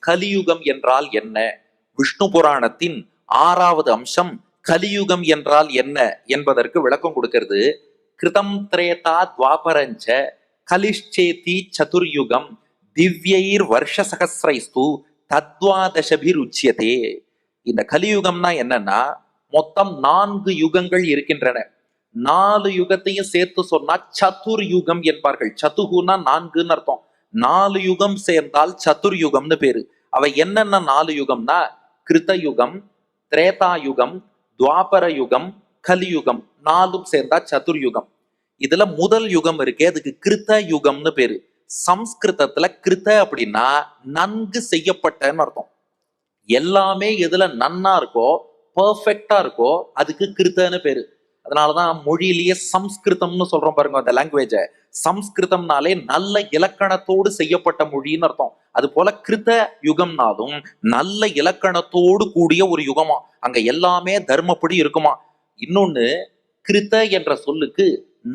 கலியுகம் என்றால் என்ன? விஷ்ணு புராணத்தின் 6வது அம்சம் கலியுகம் என்றால் என்ன என்பதற்கு விளக்கம் கொடுக்கிறது. கிருதம் திரேதா துவாபரஞ்ச கலிஷ்சேதி சதுர்யுகம் திவ்யைர் வருஷ சகசிரைஸ்து தத்வாதசபிர் உச்சியதே. இந்த கலியுகம்னா என்னன்னா, மொத்தம் 4 யுகங்கள் இருக்கின்றன. 4 யுகத்தையும் சேர்த்து சொன்னா சதுர் யுகம் என்பார்கள். சதுகுனா 4ன்னு அர்த்தம். 4 யுகம் சேர்ந்தால் சதுர் யுகம்னு பேரு. அவை என்னென்ன 4 யுகம்னா, கிருத யுகம், திரேதா யுகம், துவாபர யுகம், கலியுகம், 4ம் சேர்ந்தா சதுர் யுகம். இதுல முதல் யுகம் இருக்கே, அதுக்கு கிருத்த யுகம்னு பேரு. சம்ஸ்கிருதத்துல கிருத்த அப்படின்னா நன்கு செய்யப்பட்டன்னு அர்த்தம். எல்லாமே எதுல நன்னா இருக்கோ, பெர்ஃபெக்டா இருக்கோ, அதுக்கு கிருத்தன்னு பேரு. அதனாலதான் மொழியிலேயே சம்ஸ்கிருதம்னு சொல்றோம் பாருங்க, அந்த லாங்குவேஜ. சம்ஸ்கிருதம்னாலே நல்ல இலக்கணத்தோடு செய்யப்பட்ட மொழின்னு அர்த்தம். அது போல கிருத்த யுகம்னாலும் நல்ல இலக்கணத்தோடு கூடிய ஒரு யுகமா. அங்க எல்லாமே தர்மப்படி இருக்குமா. இன்னொன்னு, கிருத்த என்ற சொல்லுக்கு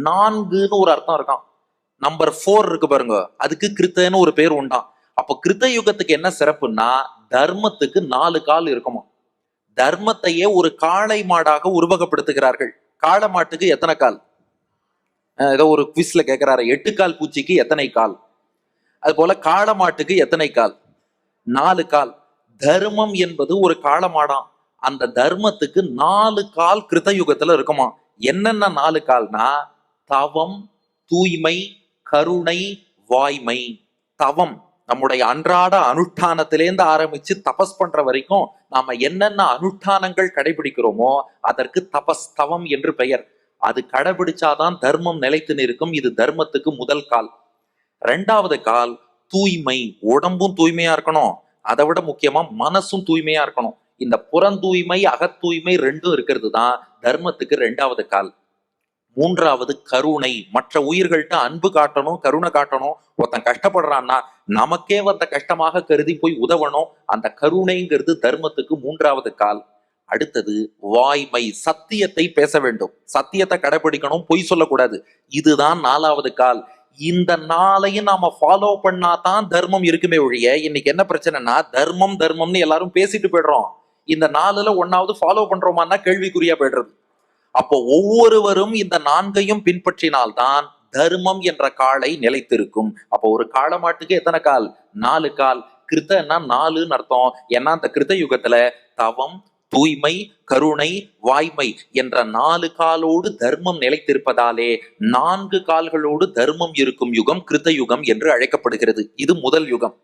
4ன்னு ஒரு அர்த்தம் இருக்கான். நம்பர் 4 இருக்கு பாருங்க, அதுக்கு கிருத்தன்னு ஒரு பேர் உண்டாம். அப்போ கிருத்த யுகத்துக்கு என்ன சிறப்புன்னா, தர்மத்துக்கு 4 கால் இருக்குமா. தர்மத்தையே ஒரு காளை மாடாக உருவகப்படுத்துகிறார்கள். காளை மாட்டுக்கு எத்தனை கால்? ஏதோ ஒரு குவிஸ்ல கேட்கிறாரு, 8 கால் பூச்சிக்கு எத்தனை கால்? அது போல காளை மாட்டுக்கு எத்தனை கால்? 4 கால். தர்மம் என்பது ஒரு காளை மாடாம். அந்த தர்மத்துக்கு 4 கால் கிருத்த யுகத்துல இருக்குமா. என்னென்ன 4 கால்னா, தவம், தூய்மை, கருணை, வாய்மை. தவம் நம்முடைய அன்றாட அனுஷ்டானத்திலேருந்து ஆரம்பிச்சு தபஸ் பண்ற வரைக்கும் நாம என்னென்ன அனுஷ்டானங்கள் கடைபிடிக்கிறோமோ அதற்கு தபஸ், தவம் என்று பெயர். அது கடைபிடிச்சாதான் தர்மம் நிலைத்து நிற்கும். இது தர்மத்துக்கு முதல் கால். 2வது கால் தூய்மை. உடம்பும் தூய்மையா இருக்கணும், அதை விட முக்கியமா மனசும் தூய்மையா இருக்கணும். இந்த புறந்தூய்மை அகத்தூய்மை 2ம் இருக்கிறது தான் தர்மத்துக்கு 2வது கால். 3வது கருணை. மற்ற உயிர்கள்ட்ட அன்பு காட்டணும், கருணை காட்டணும். ஒருத்தன் கஷ்டப்படுறான்னா நமக்கே வந்த கஷ்டமாக கருதி போய் உதவணும். அந்த கருணைங்கிறது தர்மத்துக்கு 3வது கால். அடுத்தது வாய்மை. சத்தியத்தை பேச வேண்டும், சத்தியத்தை கடைபிடிக்கணும், பொய் சொல்லக்கூடாது. இதுதான் 4வது கால். இந்த 4ஐயும் நாம ஃபாலோ பண்ணாதான் தர்மம் இருக்குமே ஒழிய, இன்னைக்கு என்ன பிரச்சனைனா, தர்மம் தர்மம்னு எல்லாரும் பேசிட்டு போயிடுறோம். இந்த 4ல 1வது ஃபாலோ பண்றோமான்னா கேள்விக்குறியா போயிடுறது. அப்போ ஒவ்வொருவரும் இந்த 4ஐயும் பின்பற்றினால்தான் தர்மம் என்ற காலை நிலைத்திருக்கும். அப்போ ஒரு காளை மாட்டுக்கு எத்தனை கால்? 4 கால். கிருத்தன்னா 4ன்னு அர்த்தம். ஏன்னா அந்த கிருத்த யுகத்துல தவம், தூய்மை, கருணை, வாய்மை என்ற 4 காலோடு தர்மம் நிலைத்திருப்பதாலே 4 கால்களோடு தர்மம் இருக்கும் யுகம் கிருத்த யுகம் என்று அழைக்கப்படுகிறது. இது முதல் யுகம்.